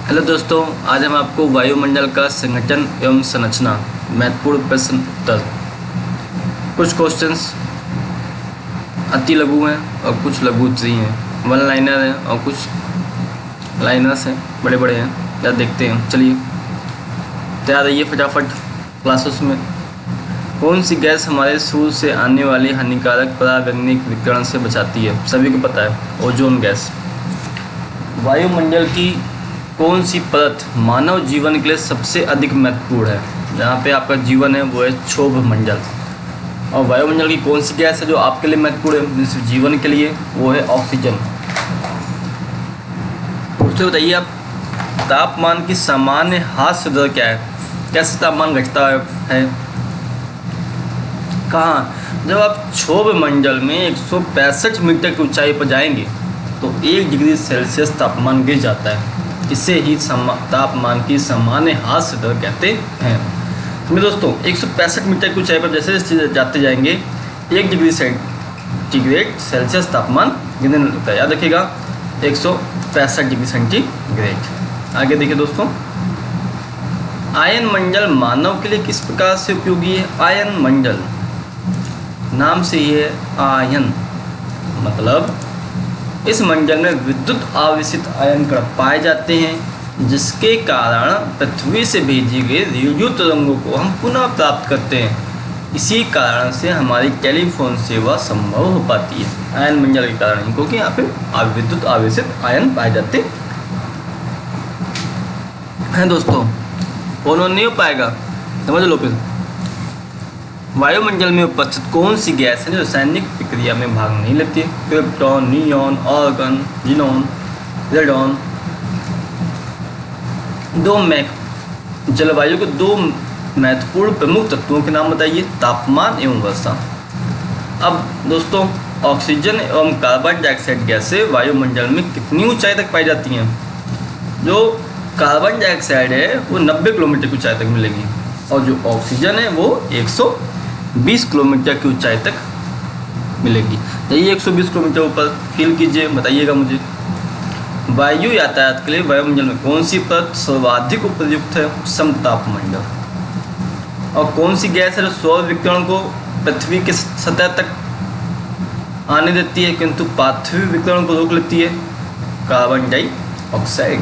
Hello दोस्तों, आज हम आपको वायुमंडल का संगठन एवं संरचना महत्वपूर्ण प्रश्न उत्तर। कुछ क्वेश्चंस अति लघु हैं और कुछ लघु उत्तरी हैं, वन लाइनर हैं और कुछ लाइनर्स हैं, बड़े बड़े हैं। क्या देखते हैं, चलिए तैयार रहिए फटाफट क्लासेस में। कौन सी गैस हमारे सूर्य से आने वाली हानिकारक पराबैंगनी विकिरण से बचाती है? सभी को पता है, ओजोन गैस। वायुमंडल की कौन सी परत मानव जीवन के लिए सबसे अधिक महत्वपूर्ण है? जहाँ पे आपका जीवन है वो है क्षोभ मंडल। और वायुमंडल की कौन सी गैस है जो आपके लिए महत्वपूर्ण है सिर्फ जीवन के लिए? वो है ऑक्सीजन। उससे बताइए आप, तापमान की सामान्य हास्य दर क्या है? कैसे तापमान घटता है? कहाँ? जब आप क्षोभ मंडल में 165 मीटर की ऊंचाई पर जाएंगे तो 1 डिग्री सेल्सियस तापमान गिर जाता है। इसे ही तापमान की सामान्य हास्य दर कहते हैं। तो दोस्तों 165 मीटर की ऊंचाई पर जैसे जाते जाएंगे 1 डिग्री सेंटीग्रेड सेल्सियस तापमान गिरने लगता है। याद रखिएगा 165 डिग्री सेंटीग्रेड। आगे देखिए दोस्तों, आयन मंडल मानव के लिए किस प्रकार से उपयोगी है? आयन मंडल नाम से ही है आयन, मतलब इस मंडल में विद्युत आवेशित आयन कण पाए जाते हैं, जिसके कारण पृथ्वी से भेजी गई रेडियो तरंगों को हम पुनः प्राप्त करते हैं। इसी कारण से हमारी टेलीफोन सेवा संभव हो पाती है, आयन मंडल के कारण, क्योंकि यहाँ पे विद्युत आवेशित आयन पाए जाते हैं। दोस्तों कौन नहीं हो पाएगा, समझ लो फिर। वायुमंडल में उपस्थित कौन सी गैस है जो रासायनिक प्रक्रिया में भाग नहीं लेती है? Krypton, neon, argon, xenon, radon. जलवायु के 2 महत्वपूर्ण प्रमुख तत्वों के नाम बताइए। तापमान एवं वर्षा। अब दोस्तों ऑक्सीजन एवं कार्बन डाइऑक्साइड गैसें वायुमंडल में कितनी ऊंचाई तक पाई जाती हैं? जो कार्बन डाइऑक्साइड है वो 90 किलोमीटर की ऊंचाई तक मिलेगी और जो ऑक्सीजन है वो 120 किलोमीटर की ऊंचाई तक मिलेगी। यही 120 किलोमीटर ऊपर फील कीजिए, बताइएगा मुझे। वायु यातायात के लिए वायुमंडल में कौन सी परत सर्वाधिक उपयुक्त है? समतापमंडल। और कौन सी गैस है जो सौर विकिरण को पृथ्वी के सतह तक आने देती है किंतु पार्थिव विकिरण को रोक लेती है? Carbon dioxide.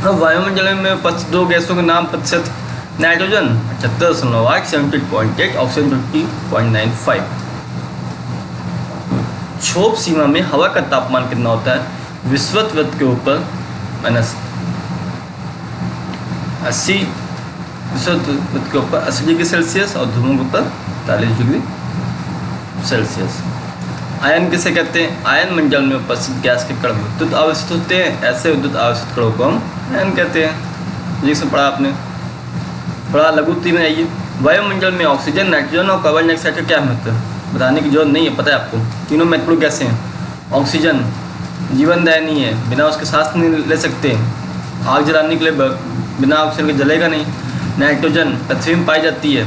अब वायुमंडल में उपस्थित 2 गैसों के नाम प्रतिशत। Nitrogen 78.8, 70.8, oxygen 20.95। क्षोभ सीमा में हवा का तापमान कितना होता है? विषुवत वृत्त के ऊपर -80, विषुवत वृत्त के ऊपर 80 डिग्री सेल्सियस और ध्रुवों के ऊपर 40 डिग्री सेल्सियस। आयन किसे कहते हैं? आयन मंडल में उपस्थित गैस के कण विद्युत आवेशित होते हैं। ऐसे विद्युत आवेशित कणों को हम आयन कहते हैं। जिसे पढ़ा आपने, थोड़ा लघुत्तरी में आइए। वायुमंडल में ऑक्सीजन, नाइट्रोजन और कार्बन डाइऑक्साइड का क्या महत्व है? बताने की जरूरत नहीं है, पता है आपको। तीनों महत्वपूर्ण गैसें हैं। ऑक्सीजन जीवनदायिनी है, बिना उसके सांस नहीं ले सकते। आग जलाने के लिए बिना ऑक्सीजन के जलेगा नहीं। नाइट्रोजन पृथ्वी में पाई जाती है।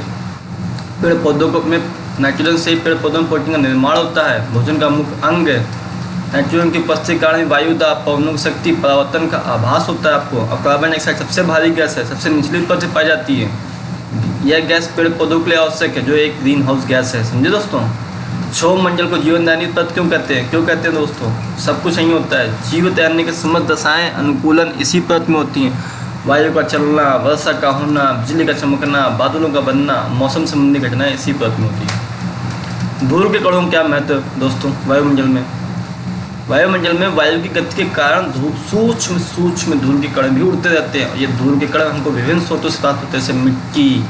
पेड़ पौधों को में नाइट्रोजन से ही पेड़ पौधों में प्रोटीन का निर्माण होता है, भोजन का मुख्य अंग है। नाइट्रोजन की उपस्थिति के कारण वायु दाब, पवनों की शक्ति, परावर्तन का आभास होता है आपको। और कार्बन डाइऑक्साइड सबसे भारी गैस है, सबसे निचली स्तर से पाई जाती है। यह गैस पेड़ पौधों के लिए आवश्यक है, जो एक ग्रीन हाउस गैस है। समझे दोस्तों? क्षोभ मंडल को जीवनदायिनी परत क्यों कहते हैं? क्यों कहते हैं दोस्तों? सब कुछ यही होता है। जीव तैरने के समस्त दशाएं अनुकूलन इसी परत में होती हैं। वायु का चलना, वर्षा का होना, बिजली का चमकना, बादलों का बनना, मौसम संबंधी घटनाएं इसी परत में होती है। धूल के कणों क्या महत्व है दोस्तों वायुमंडल में? वायुमंडल में वायु की गति के कारण सूक्ष्म धूल के कण भी उड़ते रहते हैं। ये धूल के कण हमको विभिन्न स्रोतों से प्राप्त होते हैं, जैसे मिट्टी,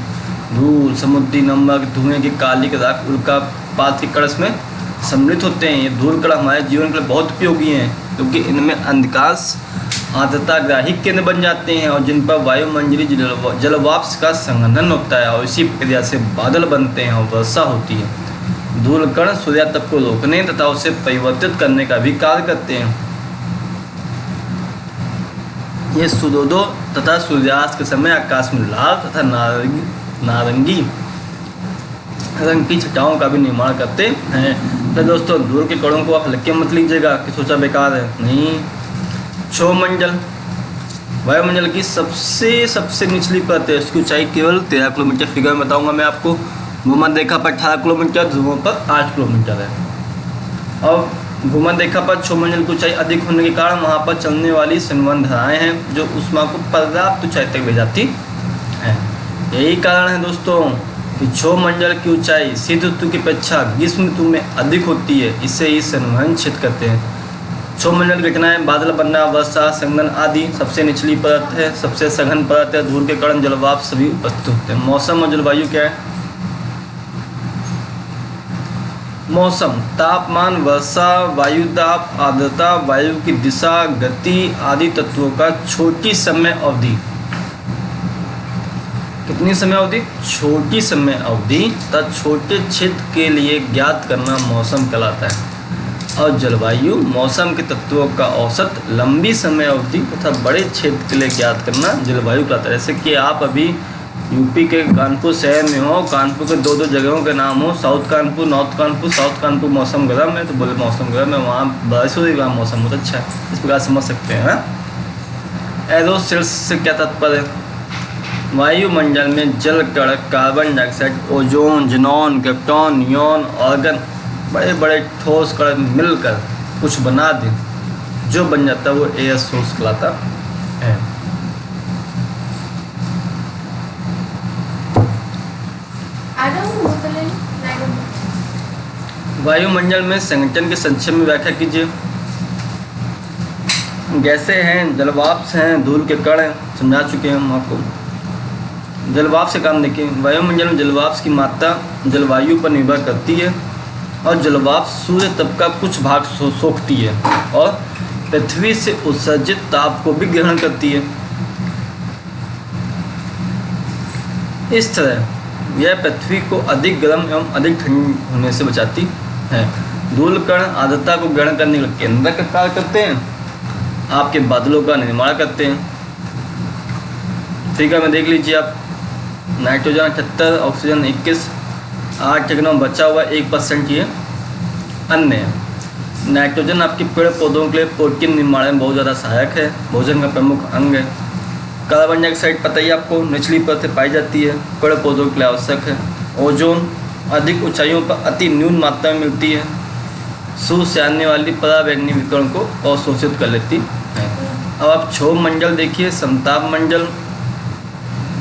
धूल, समुद्री नमक, धुएं की काली राख, उल्कापात के कण इसमें सम्मिलित होते हैं। ये धूल कण हमारे जीवन के लिए बहुत उपयोगी हैं, क्योंकि इनमें अधिकांश आर्द्रताग्राही केंद्र बन जाते हैं और जिन पर वायुमंडलीय जलवाष्प का संघनन होता है और इसी प्रक्रिया से बादल बनते हैं और वर्षा होती है। धूल कण सूर्यातप को रोकने तथा उसे परिवर्तित करने का भी कार्य करते हैं। ये सूर्योदय तथा सूर्यास्त के समय आकाश में लाल तथा नारंगी रंग की छटाओं का भी निर्माण करते हैं। तो दोस्तों धूल के कणों को आप हल्के मत लीजिएगा कि सोचा बेकार है, नहीं। क्षोभ मंडल वायुमंडल की सबसे निचली परत है, इसकी ऊंचाई केवल 13 किलोमीटर। फिगर में बताऊंगा मैं आपको। भूमध्य रेखा पर 18 किलोमीटर, ध्रुवों पर 8 किलोमीटर है। और भूमध्य रेखा पर क्षोभमंडल की ऊंचाई अधिक होने के कारण वहाँ पर चलने वाली संवहन धाराएं हैं जो ऊष्मा को पर्याप्त ऊंचाई तक ले जाती हैं। यही कारण है दोस्तों कि क्षोभमंडल की ऊंचाई शीत ऋतु की अपेक्षा ग्रीष्म ऋतु में अधिक होती है। इसे ही संवहन क्षेत्र कहते हैं। क्षोभमंडल की घटनाएं बादल बनना, वर्षा, संघनन आदि सबसे निचली परत है। सबसे सघन परत है, धूल के कारण जलवाष्प सभी उपस्थित होते हैं। मौसम और जलवायु क्या है? मौसम तापमान, वर्षा, वायु दाब, आर्द्रता, वायु की दिशा, गति आदि तत्वों का छोटी समय अवधि। कितनी समय अवधि? छोटी समय अवधि तथा छोटे क्षेत्र के लिए ज्ञात करना मौसम कहलाता है। और जलवायु मौसम के तत्वों का औसत लंबी समय अवधि तथा बड़े क्षेत्र के लिए ज्ञात करना जलवायु कहलाता है। जैसे कि आप अभी यूपी के कानपुर शहर में हो, कानपुर के दो जगहों के नाम हो, south Kanpur, north Kanpur. South Kanpur मौसम गर्म है तो बोले मौसम गर्म है, वहाँ बारिश हो रही, वहाँ मौसम बहुत अच्छा है। इस प्रकार समझ सकते हैं। एरोसोल्स से क्या तात्पर्य है? वायुमंडल में जल कण, carbon dioxide, ozone, xenon, krypton, neon, organ, बड़े बड़े ठोस कण मिलकर कुछ बना दें, जो बन जाता है वो एरोसोल्स कहलाता है। वायुमंडल में संगठन के संक्षेप में व्याख्या कीजिए। गैसें हैं, जलवाष्प हैं, धूल के कण हैं, समझा चुके हैं हम आपको। जलवाष्प से काम देखिए। वायुमंडल में जलवाष्प की मात्रा जलवायु पर निर्भर करती है और जलवाष्प सूर्य तप का कुछ भाग सोखती है और पृथ्वी से उत्सर्जित ताप को भी ग्रहण करती है। इस तरह यह पृथ्वी को अधिक गर्म एवं अधिक ठंडी होने से बचाती है। धूल कण आर्द्रता को ग्रहण करने के लिए केंद्रक का कार्य करते हैं, आपके बादलों का निर्माण करते हैं। फिगर में देख लीजिए आप। नाइट्रोजन 78, ऑक्सीजन 21, 8 टेक्नोन बचा हुआ 1% ये अन्य है। नाइट्रोजन आपके पेड़ पौधों के लिए प्रोटीन निर्माण में बहुत ज़्यादा सहायक है, भोजन का प्रमुख अंग है। कार्बन डाइऑक्साइड पता ही आपको निचली परत से पाई जाती है, पेड़ पौधों के लिए आवश्यक है। ओजोन अधिक ऊंचाइयों पर अति न्यून मात्रा में मिलती है, सूर्य से आने वाली पराबैंगनी विकिरण को अवशोषित कर लेती है। अब आप क्षोभमंडल देखिए, समताप मंडल,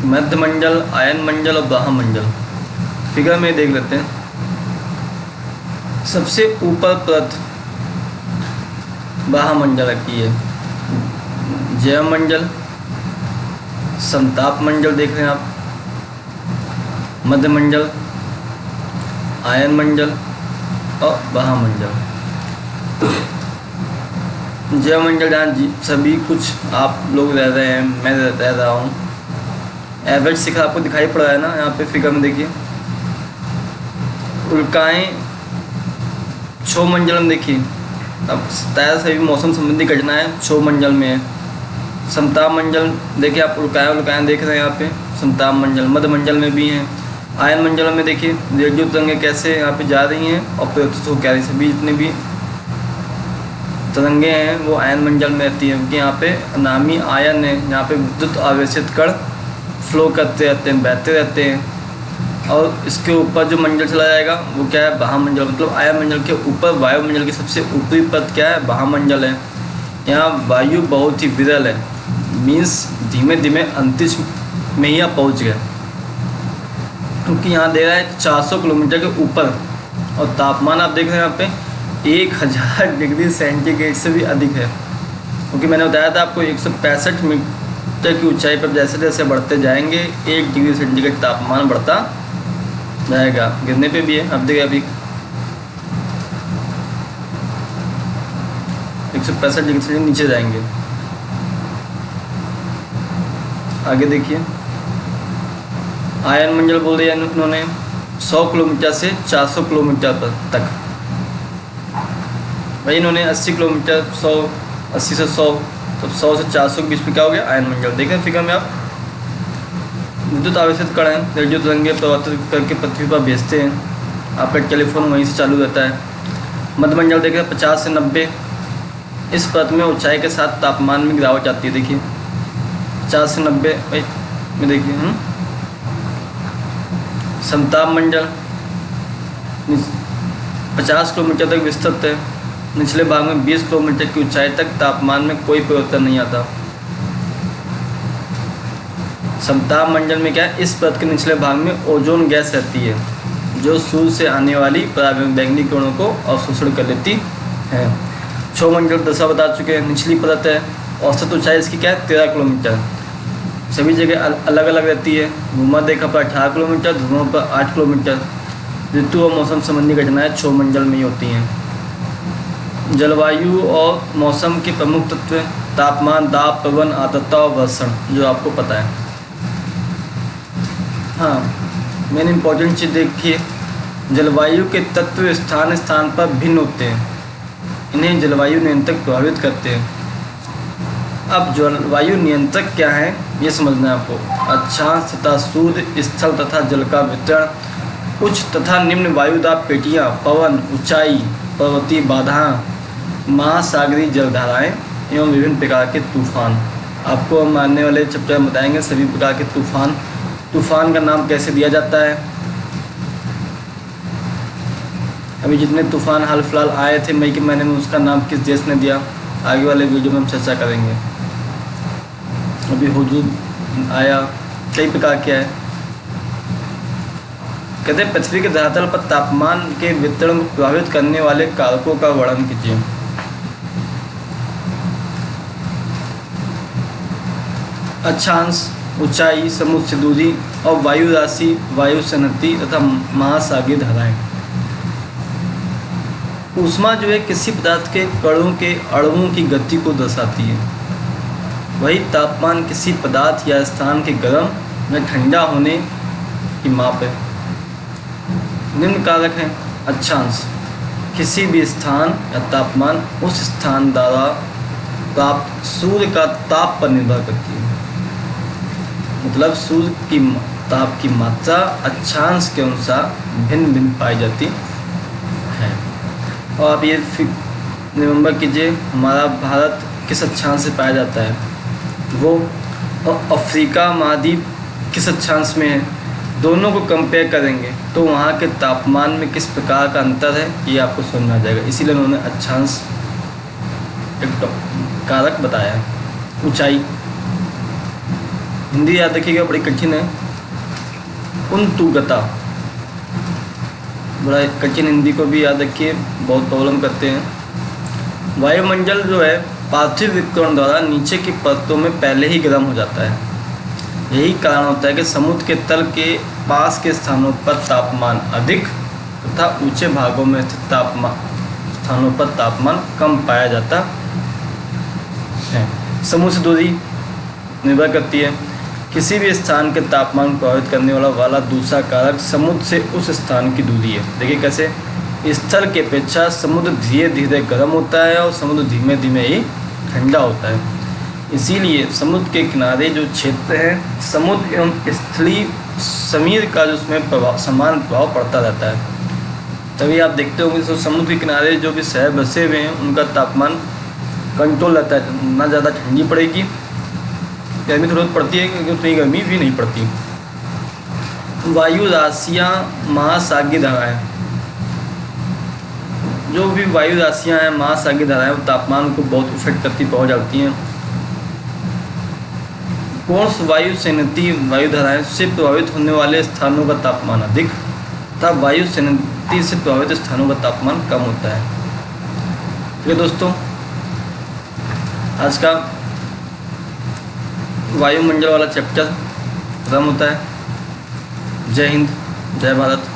मध्य मंडल, आयन मंडल और ब्रह्ममंडल। फिगर में देख लेते हैं। सबसे ऊपर परत ब्रह्ममंडल की है, जैवमंडल, समताप मंडल देख रहे हैं आप, मध्य मंडल, आयन मंडल और ब्रह्ममंडल। जैवमंडल जहाँ सभी कुछ आप लोग रह रहे हैं, मैं रह रहा हूँ। एवरेज शिखर आपको दिखाई पड़ रहा है ना, यहाँ पे फिगर में देखिए। उल्काएँ क्षोभमंडल में देखिए। अब शायद सभी मौसम संबंधी घटनाएं क्षोभमंडल में है। समताप मंडल देखिए आप, उल्काएँ देख रहे हैं यहाँ पे, समताप मंडल। मध्य मंडल में भी हैं। आयन मंडल में देखिए रेडियो तरंगें कैसे यहाँ पे जा रही हैं और प्रयुक्त हो क्या रही, सभी जितने भी तरंगें हैं वो आयन मंडल में रहती हैं, क्योंकि यहाँ पे नामी आयन है, यहाँ पे विद्युत आवेशित कण फ्लो करते रहते हैं, बहते रहते हैं। और इसके ऊपर जो मंडल चला जाएगा वो क्या है? ब्रह्ममंडल। मतलब आयन मंडल के ऊपर वायुमंडल की सबसे ऊपरी परत क्या है? ब्रह्ममंडल है। यहाँ वायु बहुत ही विरल है, मीन्स धीमे धीमे अंतरिक्ष में ही आप पहुँच गए, क्योंकि यहाँ दे रहा है 400 किलोमीटर के ऊपर और तापमान आप देख रहे हैं यहाँ पे 1000 डिग्री सेंटीग्रेड से भी अधिक है। क्योंकि मैंने बताया था आपको 165 मीटर की ऊंचाई पर जैसे जैसे बढ़ते जाएंगे 1 डिग्री सेंटीग्रेड तापमान बढ़ता जाएगा। गिरने पे भी है, अब देखिए अभी 165 डिग्री सेंटीग्रेड नीचे जाएंगे। आगे देखिए आयन मंडल बोल दिया उन्होंने 100 किलोमीटर से 400 किलोमीटर तक। भाई इन्होंने 80 किलोमीटर 80 से 100, तो 100 से 400 के बीच में क्या हो गया? आयन मंडल। देखें फिगर में आप, विद्युत आवेशित कण हैं, रेडियो तरंगें प्रवर्तित करके पृथ्वी पर भेजते हैं। आपका टेलीफोन वहीं से चालू रहता है। मध्य मंडल देखें 50 से 90। इस परत में ऊंचाई के साथ तापमान में गिरावट आती है। देखिए 50 से 90 में देखिए समताप मंडल 50 किलोमीटर तक विस्तृत है। निचले भाग में 20 किलोमीटर की ऊंचाई तक तापमान में कोई परिवर्तन नहीं आता। समताप मंडल में क्या है, इस परत के निचले भाग में ओजोन गैस रहती है जो सूर्य से आने वाली पराबैंगनी किरणों को अवशोषण कर लेती है। क्षोमंडल दशा बता चुके हैं, निचली परत है। औसत ऊंचाई इसकी क्या है, 13 किलोमीटर। सभी जगह अलग अलग रहती है। भूमध्य रेखा पर 18 किलोमीटर, ध्रुवों पर 8 किलोमीटर। ऋतु और मौसम संबंधी घटनाएं क्षोमंडल में ही होती हैं। जलवायु और मौसम के प्रमुख तत्व तापमान, दाब, पवन, आर्द्रता और वर्षण, जो आपको पता है। हाँ, मेन इम्पोर्टेंट चीज़ देखिए, जलवायु के तत्व स्थान स्थान पर भिन्न होते हैं। इन्हें जलवायु नियंत्रक प्रभावित करते हैं। अब जलवायु नियंत्रक क्या है ये समझना है आपको। अक्षांश तथा सूर्य, स्थल तथा जल का वितरण, उच्च तथा निम्न वायुदाब पेटियाँ, पवन, ऊंचाई, पर्वतीय बाधाएं, महासागरीय जलधाराएं एवं विभिन्न प्रकार के तूफान। आपको हम आने वाले चैप्टर में बताएंगे सभी प्रकार के तूफान। तूफान का नाम कैसे दिया जाता है। अभी जितने तूफान हाल फिलहाल आए थे मई के महीने में, उसका नाम किस देश ने दिया, आगे वाले वीडियो में हम चर्चा करेंगे। अभी हुदूद आया, कई प्रकार के है। कहते हैं पृथ्वी के धरातल पर तापमान के वितरण को प्रभावित करने वाले कारकों का वर्णन कीजिए। अक्षांश, ऊंचाई, समुद्र से दूरी और वायु राशि, वायु सन्निधि तथा महासागरीय धाराएं। ऊष्मा जो है किसी पदार्थ के कणों के अणुओं की गति को दर्शाती है। वही तापमान किसी पदार्थ या स्थान के गर्म या ठंडा होने की माप है। निम्न कारक हैं। अक्षांश, किसी भी स्थान या तापमान उस स्थान द्वारा प्राप्त सूर्य का ताप पर निर्भर करती है। मतलब सूर्य की ताप की मात्रा अक्षांश के अनुसार भिन्न भिन्न पाई जाती है। और आप ये रिमेंबर कीजिए, हमारा भारत किस अक्षांश से पाया जाता है, वो अफ्रीका महाद्वीप किस अक्षांश में है। दोनों को कंपेयर करेंगे तो वहाँ के तापमान में किस प्रकार का अंतर है ये आपको समझ में आ जाएगा। इसीलिए उन्होंने अक्षांश एक कारक बताया है। ऊंचाई, हिंदी याद रखिएगा, बड़ी कठिन है। उन्तुगता, बड़ा कठिन, हिंदी को भी याद रखिए, बहुत प्रॉब्लम करते हैं। वायुमंडल जो है पार्थिव विकिरण द्वारा नीचे की परतों में पहले ही गर्म हो जाता है। यही कारण होता है कि समुद्र के तल के पास के स्थानों पर तापमान अधिक तथा ऊंचे भागों में स्थित स्थानों पर तापमान कम पाया जाता है। समुद्र से दूरी निर्भर करती है। किसी भी स्थान के तापमान को प्रभावित करने वाला दूसरा कारक समुद्र से उस स्थान की दूरी है। देखिए कैसे, स्थल की अपेक्षा समुद्र धीरे धीरे गर्म होता है और समुद्र धीमे धीमे ही ठंडा होता है। इसीलिए समुद्र के किनारे जो क्षेत्र है, समुद्र एवं स्थलीय समीर का जो उसमें समान प्रभाव पड़ता रहता है। तभी आप देखते होंगे तो समुद्र के किनारे जो भी शहर बसे हुए हैं उनका तापमान कंट्रोल रहता है। ना ज़्यादा ठंडी पड़ेगी, गर्मी थोड़ी पड़ती है क्योंकि उतनी गर्मी भी नहीं पड़ती। वायु राशियाँ, महासागरीय धाराएँ, जो भी वायु राशियाँ हैं, महासागरीय धाराएँ, वो तापमान को बहुत इफेक्ट करती पहुँच जाती हैं। पूर्ण वायु सन्निधि वायु धाराएँ से प्रभावित होने वाले स्थानों का तापमान अधिक तथा वायु सन्निधि से प्रभावित स्थानों का तापमान कम होता है। ठीक है दोस्तों, आज का वायुमंडल वाला चैप्टर खत्म होता है। जय हिंद, जय भारत।